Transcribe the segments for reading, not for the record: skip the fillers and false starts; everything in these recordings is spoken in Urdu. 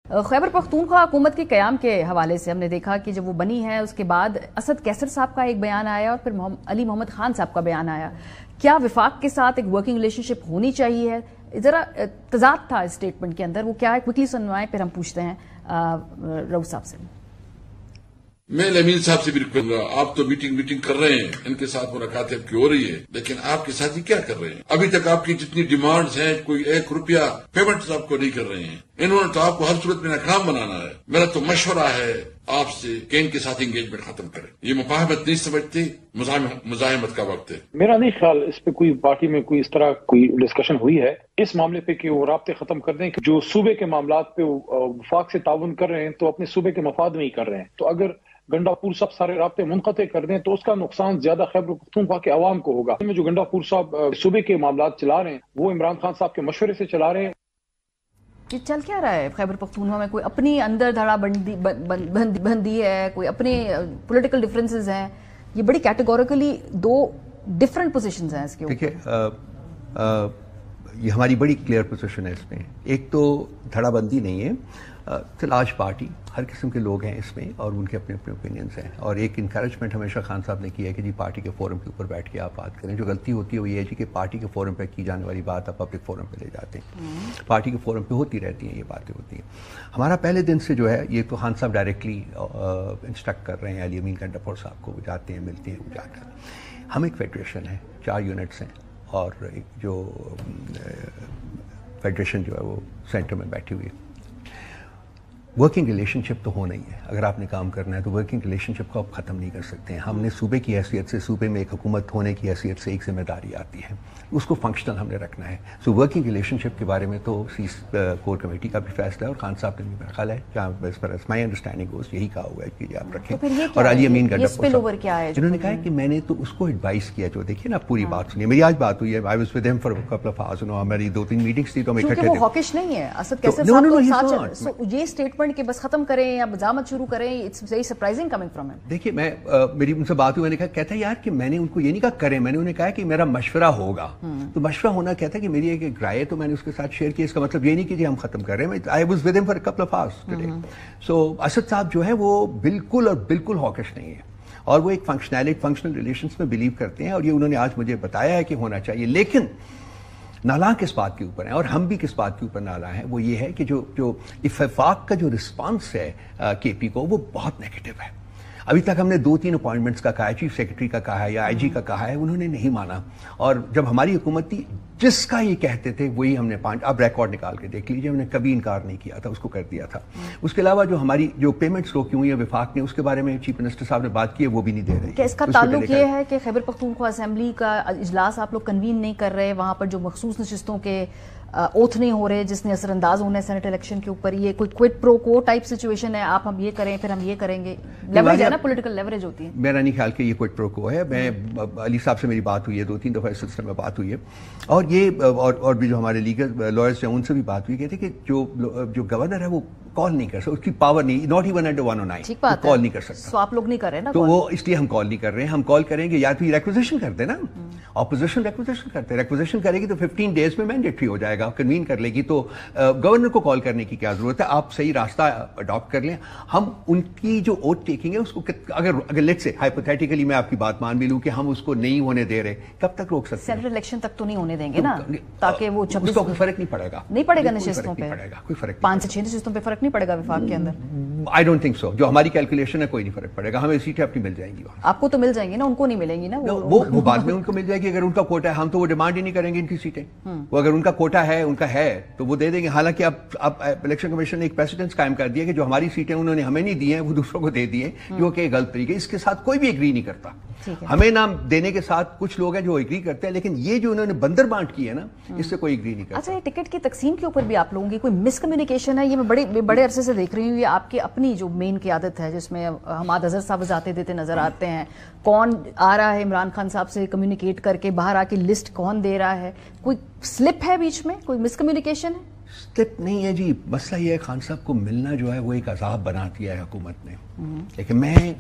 خیبر پختونخوا حکومت کے قیام کے حوالے سے ہم نے دیکھا کہ جب وہ بنی ہے اس کے بعد اسد کیسر صاحب کا ایک بیان آیا اور پھر علی محمد خان صاحب کا بیان آیا. کیا وفاق کے ساتھ ایک ورکنگ ریلیشن شپ ہونی چاہیے ہے؟ ذرا تضاد تھا اس اسٹیٹمنٹ کے اندر، وہ کیا ہے کوئکلی سنوائیں پھر ہم پوچھتے ہیں رؤوف صاحب سے. میں امین صاحب سے بھی رکھوں گا، آپ تو میٹنگ کر رہے ہیں، ان کے ساتھ ملاقات آپ کی ہو رہی ہے، لیکن آپ کے ساتھی کیا کر رہے ہیں؟ ابھی تک آپ کی جتنی ڈیمانڈز ہیں کوئی 1 روپیہ پیمنٹ آپ کو نہیں کر رہے ہیں. انہوں نے تو آپ کو ہر صورت میں ناکام بنانا ہے. میرا تو مشورہ ہے آپ سے کہ ان کے ساتھ انگیجمنٹ ختم کریں. یہ مفاہمت نہیں سمجھتے، مزاحمت کا وقت ہے. میرا نہیں خیال اس پہ کوئی پارٹی میں کوئی اس طرح کوئی ڈسکشن ہوئی ہے اس معاملے پہ کہ وہ رابطے ختم کر دیں. جو صوبے کے معاملات پہ وفاق سے تعاون کر رہے ہیں تو اپنے صوبے کے مفاد میں ہی کر رہے ہیں. تو اگر گنڈا پور صاحب سارے رابطے منقطع کر دیں تو اس کا نقصان زیادہ خیبر پختونخوا کے عوام کو ہوگا. جو گنڈا پور صاحب صوبے کے معاملات چلا رہے ہیں وہ عمران خان صاحب کے مشورے سے چلا رہے ہیں. یہ چل کیا رہا ہے خیبر پختونخوا میں؟ کوئی اپنی اندر دھڑا بندی ہے، کوئی اپنے پولیٹیکل ڈفرینسز ہیں. یہ بڑی کیٹیگوریکلی 2 ڈفرنٹ پوزیشنز ہیں اس کے اوپر. دیکھیے یہ ہماری بڑی کلیئر پوزیشن ہے اس میں. ایک تو دھڑا بندی نہیں ہے، لارج پارٹی، ہر قسم کے لوگ ہیں اس میں اور ان کے اپنے اپنے اوپینینز ہیں. اور ایک انکریجمنٹ ہمیشہ خان صاحب نے کی ہے کہ جی پارٹی کے فورم کے اوپر بیٹھ کے آپ بات کریں. جو غلطی ہوتی ہے وہ یہ ہے جی کہ پارٹی کے فورم پہ کی جانے والی بات آپ پبلک فورم پہ لے جاتے ہیں. پارٹی کے فورم پہ ہوتی رہتی ہیں یہ باتیں ہوتی ہیں. ہمارا پہلے دن سے جو ہے یہ تو خان صاحب ڈائریکٹلی انسٹرکٹ کر رہے ہیں علی امین گنڈاپور صاحب کو، وہ جاتے ہیں ملتے ہیں وہ جا کر. ہم ایک فیڈریشن ہے، 4 یونٹس ہیں اور ایک جو فیڈریشن جو ہے وہ سینٹر میں بیٹھی ہوئی ہے. ورکنگ ریلیشن شپ تو ہونا ہی ہے. اگر آپ نے کام کرنا ہے تو ورکنگ ریلیشن شپ کو آپ ختم نہیں کر سکتے ہیں. ہم نے صوبے کی حیثیت سے، صوبے میں ایک حکومت ہونے کی حیثیت سے ایک ذمہ داری آتی ہے، اس کو فنکشنل ہم نے رکھنا ہے. سو ورکنگ ریلیشن شپ کے بارے میں تو کور کمیٹی کا بھی فیصلہ ہے اور خان صاحب نے بھی میرا خیال ہے کہ مائی انڈرسٹینڈنگ گوز یہی کہا ہوا ہے کہ آپ رکھیں. اور علی امین گنڈاپور جنہوں نے کہا ہے کہ میں نے تو اس کو ایڈوائز کیا. جو دیکھیے نا پوری بات سنیے، میری آج بات ہوئی ہے، آئی was with them for couple of hours, ہماری 2-3 میٹنگز تھی تو ہم اکٹھے تھے. وہ ہاکش نہیں ہے اسد کیسر صاحب کو ساتھ یہ اسٹیٹمنٹ کہ بس ختم کریں یا مزاحمت شروع کریں، it's very surprising coming from him. دیکھیے میں میری ان سے بات ہوئی، میں نے کہا کہتا ہے یار کہ میں نے ان کو یہ نہیں کہا کریں، میں نے انہیں کہا کہ میرا مشورہ ہوگا. تو مشورہ ہونا کہتا ہے کہ میری ایک رائے تو میں نے اس کے ساتھ شیئر کی. اس کا مطلب یہ نہیں کہ جی ہم ختم کر رہے ہیں. I was with them for couple of hours today. So Asad sahab جو ہے وہ بالکل اور بالکل ہاکش نہیں ہے اور وہ ایک فنکشنل ریلیشنز میں بلیو کرتے ہیں اور یہ انہوں نے آج مجھے بتایا ہے کہ ہونا چاہیے. لیکن نالاں کس بات کے اوپر ہیں اور ہم بھی کس بات کے اوپر نالاں ہیں، وہ یہ ہے کہ جو اتفاق کا جو رسپانس ہے کے پی کو وہ بہت نیگیٹو ہے. ابھی تک ہم نے 2-3 اپوائنٹمنٹس کا کہا ہے، چیف سیکرٹری کا کہا ہے یا آئی جی کا کہا ہے، انہوں نے نہیں مانا. اور جب ہماری حکومت تھی جس کا یہ کہتے تھے وہی ہم نے اب ریکارڈ نکال کے دیکھ لیجیے، ہم نے کبھی انکار نہیں کیا تھا، اس کو کر دیا تھا. اس کے علاوہ جو ہماری جو پیمنٹس روکی ہوئی ہیں وفاق نے، اس کے بارے میں چیف منسٹر صاحب نے بات کی ہے، وہ بھی نہیں دے رہے. کہ اس کا تعلق یہ ہے کہ خیبر پختونخوا اسمبلی کا اجلاس آپ لوگ کنوین نہیں کر رہے، وہاں پر جو مخصوص نشستوں کے اوتھ نہیں ہو رہے جس نے اثر انداز ہونا ہے سینٹ الیکشن کے اوپر، یہ کوئی کوئٹ پرو کو ٹائپ سچویشن ہے، آپ ہم یہ کریں پھر ہم یہ کریں گے، لیوریج ہے نا، پولیٹیکل لیوریج ہوتی ہے. میرا نہیں خیال کہ یہ کوئٹ پرو کو ہے. میں علی صاحب سے میری بات ہوئی ہے، 2-3 دفعہ اس سلسلے میں بات ہوئی ہے اور یہ اور بھی جو ہمارے لیگل لائرز ہیں ان سے بھی بات ہوئی کہتے کہ جو گورنر ہے وہ کال نہیں کر سکتا، اس کی پاور نہیں، ناٹ ایون انڈر 109 کال نہیں کر سکتا. تو آپ لوگ نہیں کر رہے نا، تو وہ اس لیے ہم کال نہیں کر رہے ہیں. ہم کال کریں گے یا تو ریکوزیشن کرتے نا، اپوزیشن ریکوزیشن کرتے، ریکوزیشن کرے گی تو 15 days میں مینڈیٹری ہو جائے گا، کنوین کر لے گی. تو گورنر کو کال کرنے کی کیا ضرورت ہے؟ آپ صحیح راستہ اڈاپٹ کر لیں. ہم ان کی جو اوتھ ٹیکنگ ہے اس کو اگر لیٹس سے ہائپوتھیٹیکلی میں آپ کی بات مان بھی لوں کہ ہم اس کو نہیں ہونے دے رہے، کب تک روک سکتے ہیں؟ سینٹرل الیکشن تک تو نہیں ہونے دیں گے نا، تاکہ وہ 26 کو کوئی فرق نہیں پڑے گا. نہیں پڑے گا نشستوں پہ، کوئی فرق 5 سے 6 نشستوں پہ فرق نہیں پڑے گا وفاق کے اندر. I don't think so. جو ہماری کیلکولیشن ہے کوئی نہیں فرق پڑے گا. ہمیں سیٹیں اپنی مل جائیں گی. آپ کو تو مل جائیں گی نا، ان کو نہیں ملیں گی نا. وہ بعد میں ان کو مل جائے گی اگر ان کا کوٹا ہے. ہم تو وہ ڈیمانڈ ہی نہیں کریں گے ان کی سیٹیں. وہ اگر ان کا کوٹا ہے، ان کا ہے تو وہ دے دیں گے. حالانکہ اب الیکشن کمیشن نے ایک پریسیڈنس قائم کر دیا کہ جو ہماری سیٹیں انہوں نے ہمیں نہیں دی ہیں وہ دوسروں کو دے دی ہیں، جو کہ غلط طریقے. اس کے ساتھ کوئی بھی ایگری نہیں کرتا. ہمیں نام دینے کے ساتھ کچھ لوگ ہیں جو ایگری کرتے ہیں، لیکن یہ جو انہوں نے بندر بانٹ کی ہے نا، اس سے کوئی ایگری نہیں کرتا. اچھا، یہ ٹکٹ کی تقسیم کے اوپر بھی آپ لوگوں کی کوئی مس کمیونیکیشن ہے؟ یہ میں بڑے عرصے سے دیکھ رہی ہوں، یہ آپ کی اپنی جو مین قیادت ہے جس میں حماد اظہر صاحب وضاحتیں دیتے نظر آتے ہیں. کون آ رہا ہے عمران خان صاحب سے کمیونیکیٹ کر کے، باہر آ کے لسٹ کون دے رہا ہے؟ کوئی سلپ ہے بیچ میں، کوئی مس کمیونیکیشن ہے؟ سلپ نہیں ہے جی. مسئلہ یہ ہے خان صاحب کو ملنا جو ہے وہ ایک عذاب بنا دیا ہے حکومت نے. لیکن میں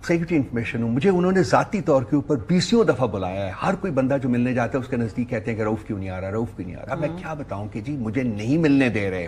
سیکرٹری انفارمیشن ہوں، مجھے انہوں نے ذاتی طور کے اوپر 20 دفعہ بلایا ہے. ہر کوئی بندہ جو ملنے جاتا ہے اس کے نزدیک کہتے ہیں کہ رؤوف کیوں نہیں آ رہا، رؤوف کیوں نہیں آ رہا. میں کیا بتاؤں کہ جی مجھے نہیں ملنے دے رہے.